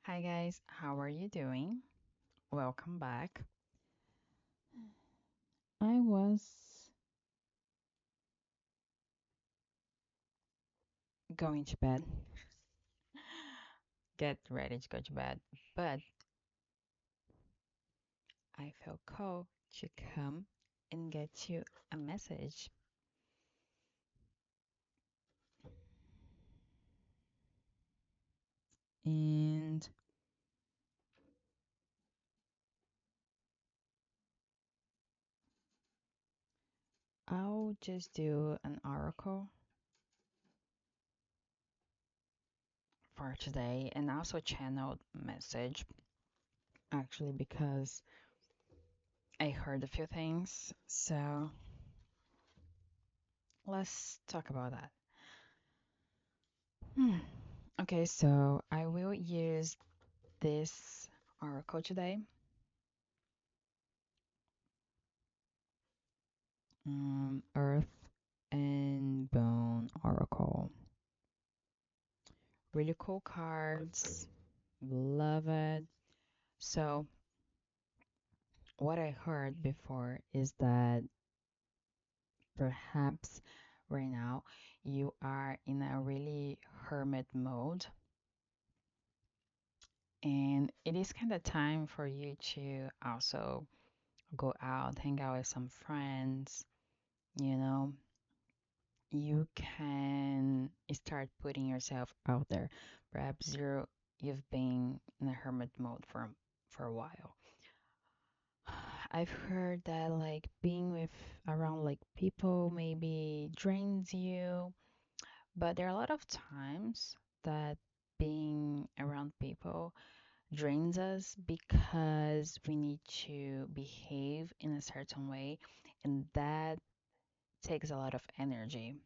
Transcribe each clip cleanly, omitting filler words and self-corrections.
Hi guys, how are you doing? Welcome back. I was going to bed, get ready to go to bed, but I felt called to come and get you a message. And I'll just do an oracle for today and also channeled message actually because I heard a few things. So let's talk about that. Hmm. Okay, so I will use this oracle today. Earth and Bone Oracle. Really cool cards. Love it. So, what I heard before is that perhaps right now you are in a really hermit mode, and it is kind of time for you to also go out, hang out with some friends, you know, you can start putting yourself out there. Perhaps you've been in a hermit mode for a while. I've heard that like being with around like people maybe drains you, but there are a lot of times that being around people drains us because we need to behave in a certain way, and that takes a lot of energy.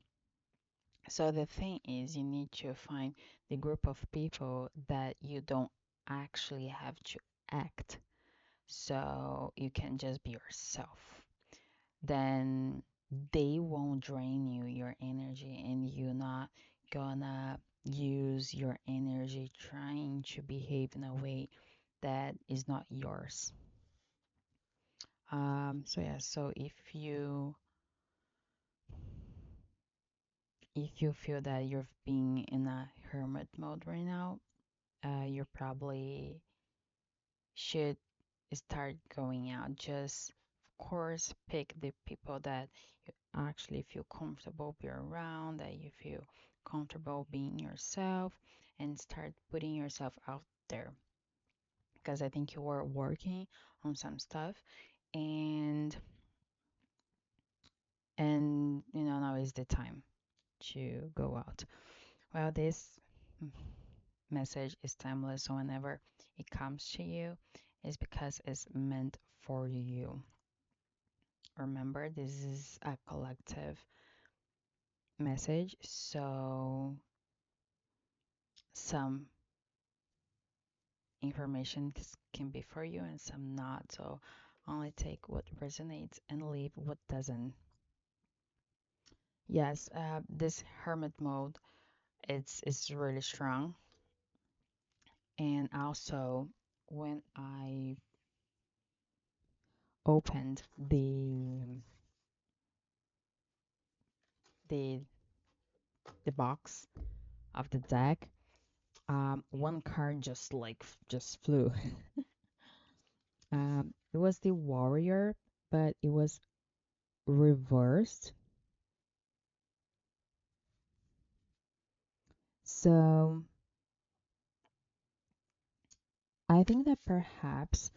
So the thing is, you need to find the group of people that you don't actually have to act. So you can just be yourself. Then they won't drain you, your energy, and you're not gonna use your energy trying to behave in a way that is not yours. So yeah, so if you feel that you're being in a hermit mode right now, you probably should start going out. Just, of course, pick the people that you actually feel comfortable being around, that you feel comfortable being yourself, and start putting yourself out there. Because I think you are working on some stuff, and now is the time to go out. Well, this message is timeless, so whenever it comes to you, it's because it's meant for you. Remember, this is a collective message, so some information can be for you and some not. So only take what resonates and leave what doesn't. Yes, this hermit mode, it's really strong. And also, when I opened the the box of the deck, one card just flew. It was the warrior, but it was reversed. So I think that perhaps,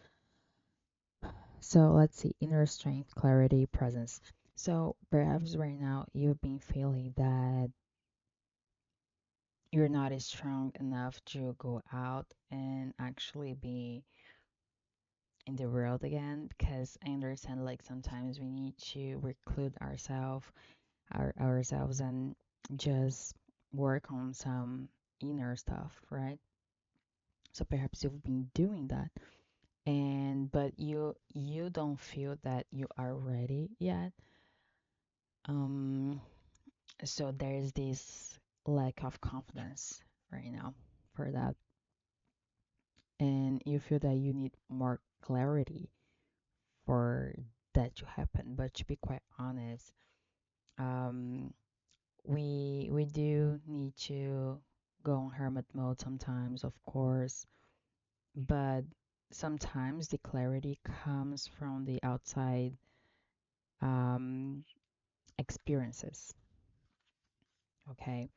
so let's see, inner strength, clarity, presence. So perhaps right now you've been feeling that you're not as strong enough to go out and actually be in the world again, because I understand like sometimes we need to reclude ourselves and just work on some inner stuff, right? So perhaps you've been doing that, and but you don't feel that you are ready yet. Um, so there's this lack of confidence right now for that. and you feel that you need more clarity for that to happen. But to be quite honest, um, we do need to go on hermit mode sometimes, of course, but sometimes the clarity comes from the outside um, experiences. Okay,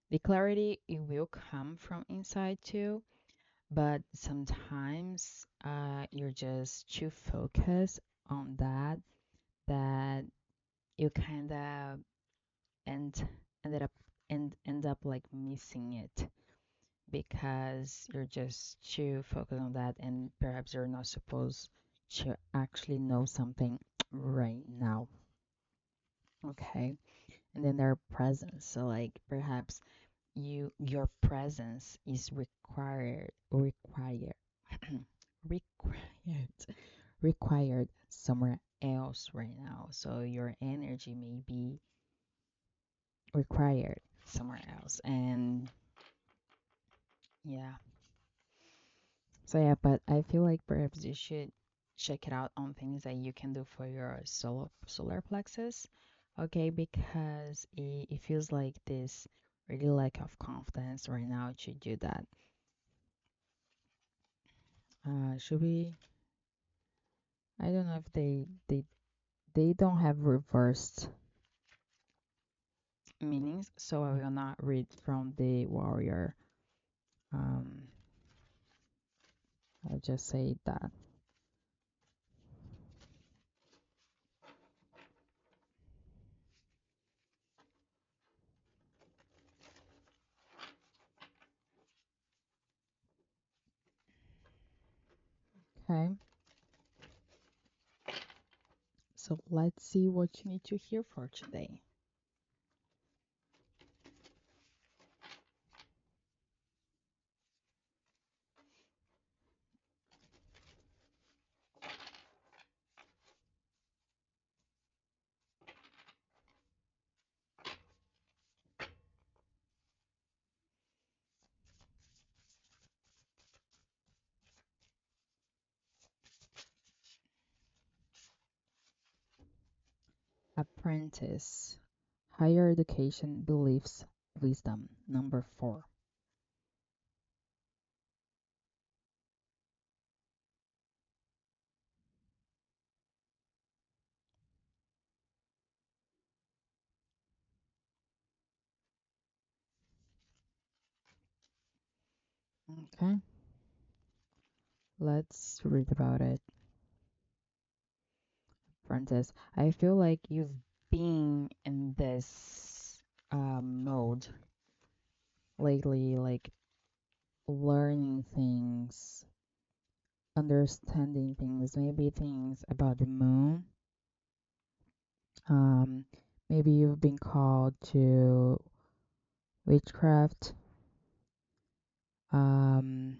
the clarity it will come from inside too, but sometimes you're just too focused on that you kind of end ended up end up like missing it because you're just too focused on that, and perhaps you're not supposed to actually know something right now. Okay, and then their presence. So like perhaps your presence is required required required somewhere else right now. So your energy may be required somewhere else. And yeah. So yeah, but I feel like perhaps you should check it out on things that you can do for your solar plexus. Okay, because it feels like this really lack of confidence right now to do that. Should we? I don't know if they don't have reversed meanings, so I will not read from the warrior. Um, I'll just say that. Okay, so let's see what you need to hear for today. Apprentice, higher education, beliefs, wisdom. Number 4. Okay, let's read about it. Apprentice, I feel like you've been in this mode lately, like learning things, understanding things, maybe things about the moon. Um, Maybe you've been called to witchcraft, um,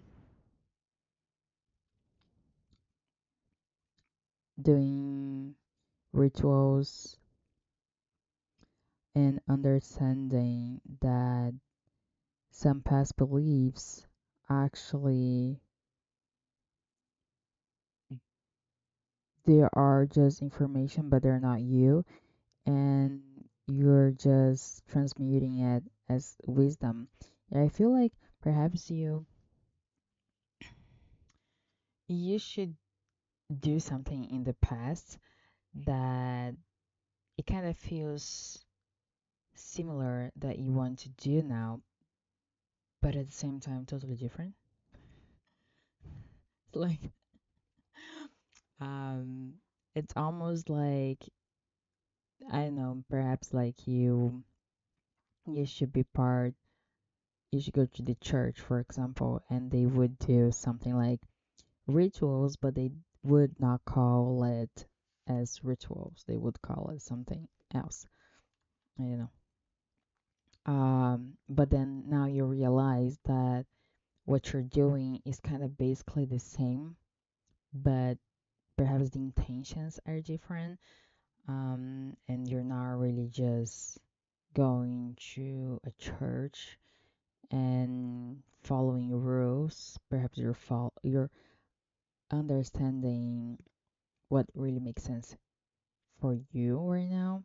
doing rituals, and understanding that some past beliefs actually they are just information, but they're not you, and you're just transmuting it as wisdom. Yeah, I feel like perhaps you should do something in the past that it kind of feels similar that you want to do now, but at the same time totally different. Like um it's almost like I don't know, perhaps like you should be part you should go to the church, for example, and they would do something like rituals, but they would not call it as rituals. They would call it something else. You know. But then now you realize that what you're doing is kind of basically the same, but perhaps the intentions are different. And you're not really just going to a church and following rules. Perhaps you're understanding what really makes sense for you right now,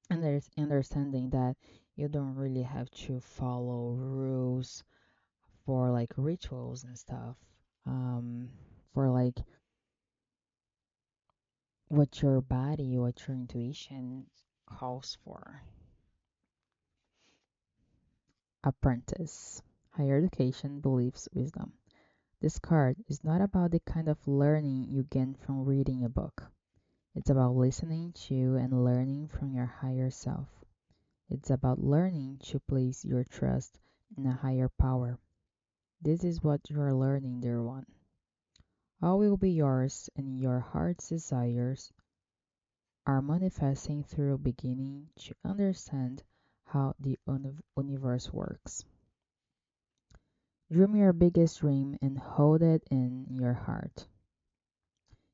and there's understanding that you don't really have to follow rules for like rituals and stuff. Um, for like what your body, what your intuition calls for. Apprentice. Higher education, beliefs, wisdom. This card is not about the kind of learning you gain from reading a book. It's about listening to and learning from your higher self. It's about learning to place your trust in a higher power. This is what you are learning, dear one. All will be yours, and your heart's desires are manifesting through beginning to understand how the universe works. Dream your biggest dream and hold it in your heart.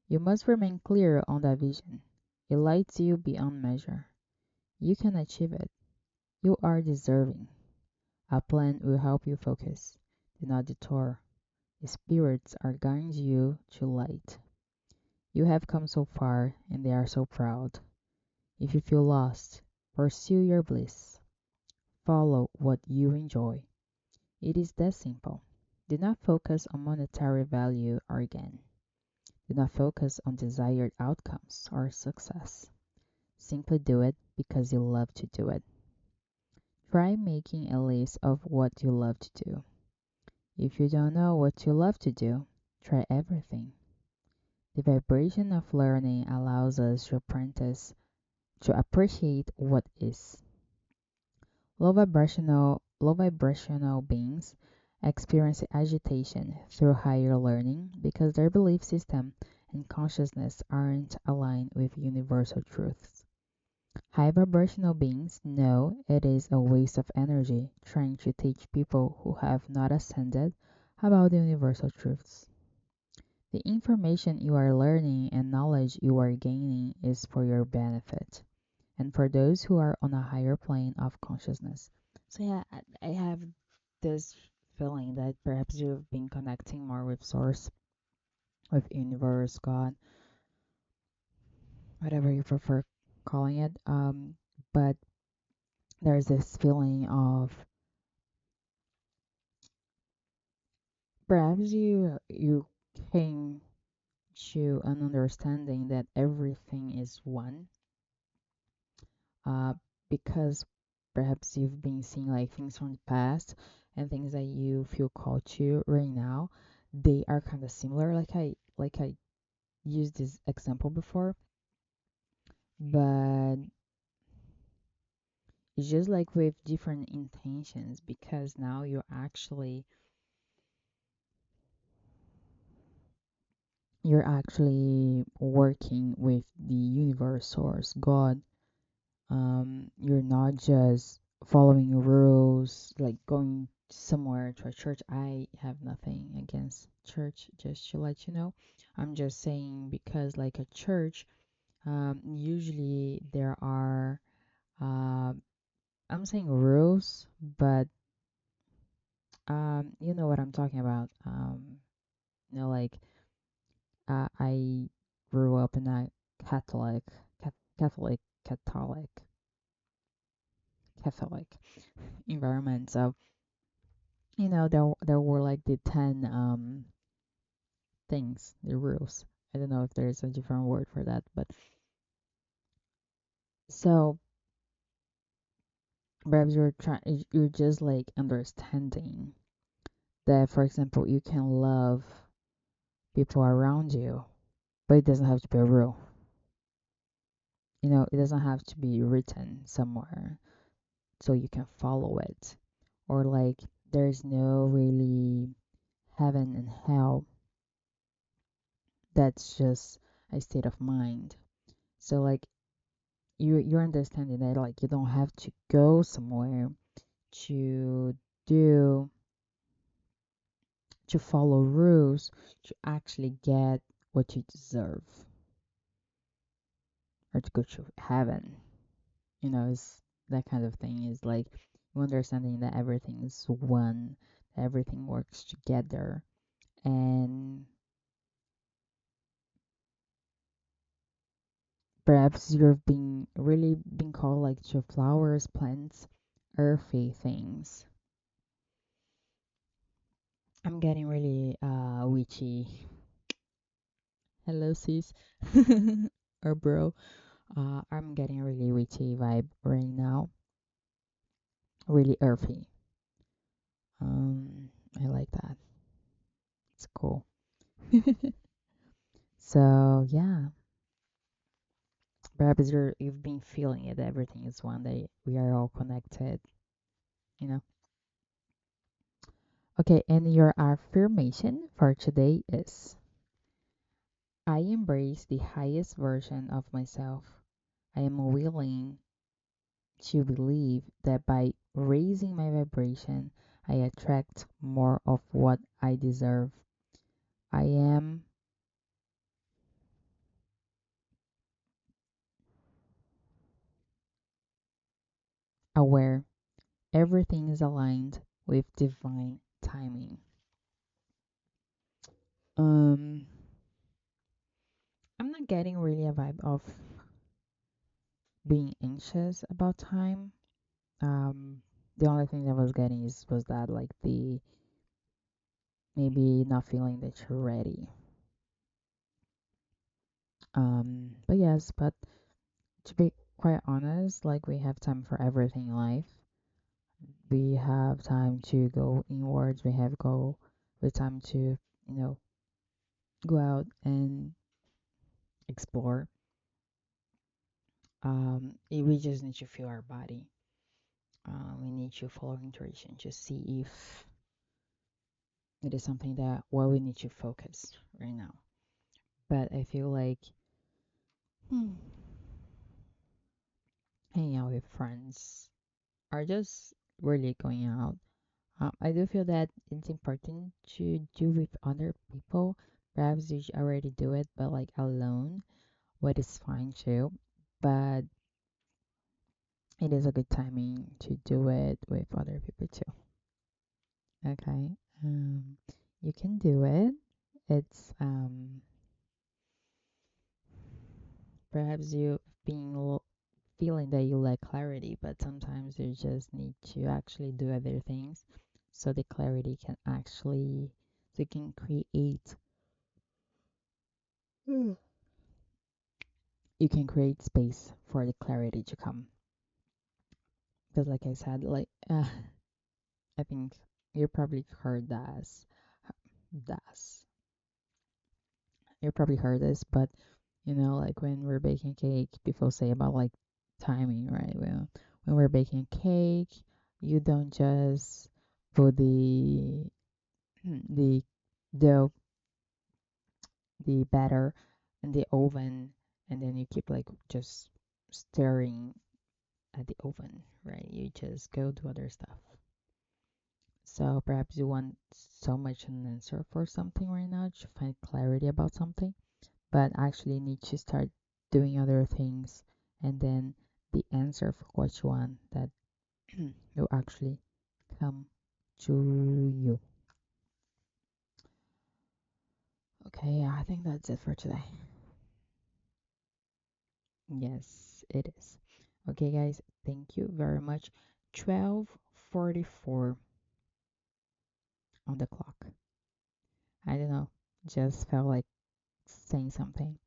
You must remain clear on that vision. It lights you beyond measure. You can achieve it. You are deserving. A plan will help you focus. Do not detour. The spirits are guiding you to light. You have come so far and they are so proud. If you feel lost, pursue your bliss. Follow what you enjoy. It is that simple. Do not focus on monetary value or gain. Do not focus on desired outcomes or success. Simply do it because you love to do it. Try making a list of what you love to do. If you don't know what you love to do, try everything. The vibration of learning allows us to appreciate what is. Low vibrational beings experience agitation through higher learning because their belief system and consciousness aren't aligned with universal truths. High vibrational beings know it is a waste of energy trying to teach people who have not ascended about the universal truths. The information you are learning and knowledge you are gaining is for your benefit and for those who are on a higher plane of consciousness. So, yeah, I have this feeling that perhaps you've been connecting more with Source, with Universe, God, whatever you prefer calling it. But there's this feeling of perhaps you came to an understanding that everything is one, uh, because perhaps you've been seeing like things from the past and things that you feel called to right now. They are kind of similar, like I used this example before, but it's just like with different intentions because now you're actually working with the universe source, God. You're not just following rules, like going somewhere to a church. I have nothing against church, just to let you know. I'm just saying because like a church, usually there are, uh, I'm saying rules, but you know what I'm talking about. Like I grew up in a Catholic, Catholic, Catholic, Catholic environment. So there were like the 10 things, the rules. I don't know if there's a different word for that, but so perhaps you're just like understanding that, for example, you can love people around you, but it doesn't have to be a rule. It doesn't have to be written somewhere so you can follow it. Or like there's no really heaven and hell. That's just a state of mind. So like you're understanding that like you don't have to go somewhere to do to follow rules to actually get what you deserve or to go to heaven. It's that kind of thing is like you understanding that everything is one, everything works together. And perhaps you've been really been called like to flowers, plants, earthy things. I'm getting really witchy. Hello, sis. Or bro. I'm getting a really witchy vibe right now. Really earthy. I like that. It's cool. So yeah, perhaps you've been feeling it. Everything is one day. We are all connected. You know. Okay, and your affirmation for today is: I embrace the highest version of myself. I am willing to believe that by raising my vibration, I attract more of what I deserve. I am aware everything is aligned with divine timing. Um, I'm not getting really a vibe of being anxious about time. The only thing that I was getting is was that like the maybe not feeling that you're ready. But yes, but to be quite honest, like we have time for everything in life. We have time to go inwards. We have go with time to, go out and explore. We just need to feel our body. We need to follow intuition to see if it is something that well we need to focus right now. But I feel like hmm, hanging out with friends are just really going out. I do feel that it's important to do with other people. Perhaps you should already do it, but like alone, what is fine too. But it is a good timing to do it with other people too. Okay. Um, you can do it. It's perhaps you being feeling that you lack clarity, but sometimes you just need to actually do other things so the clarity can actually so you can create Mm. you can create space for the clarity to come. Because like I said, like I think you probably heard das. You probably heard this, but like when we're baking cake, people say about like timing, right? Well, when we're baking cake, you don't just put the dough, the batter in the oven, and then you keep like just stirring at the oven, right? You just go do other stuff. So perhaps you want so much an answer for something right now to find clarity about something, but actually need to start doing other things, and then the answer for what you want that will actually come to you. Okay, yeah, I think that's it for today. Yes, it is. Okay, guys, thank you very much. 12:44 on the clock. I don't know, just felt like saying something.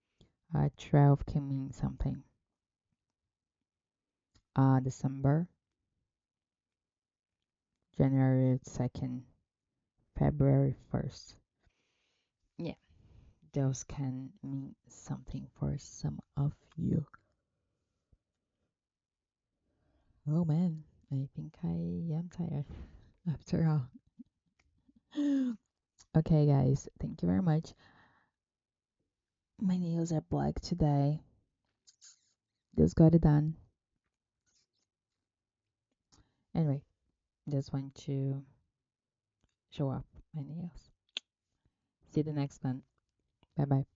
12 can mean something. December, January 2nd, February 1st. Yeah, those can mean something for some of you. Oh man, I think I am tired after all. Okay, guys, thank you very much. My nails are black today. Just got it done. Anyway, just want to show off my nails. See you the next one. Bye bye.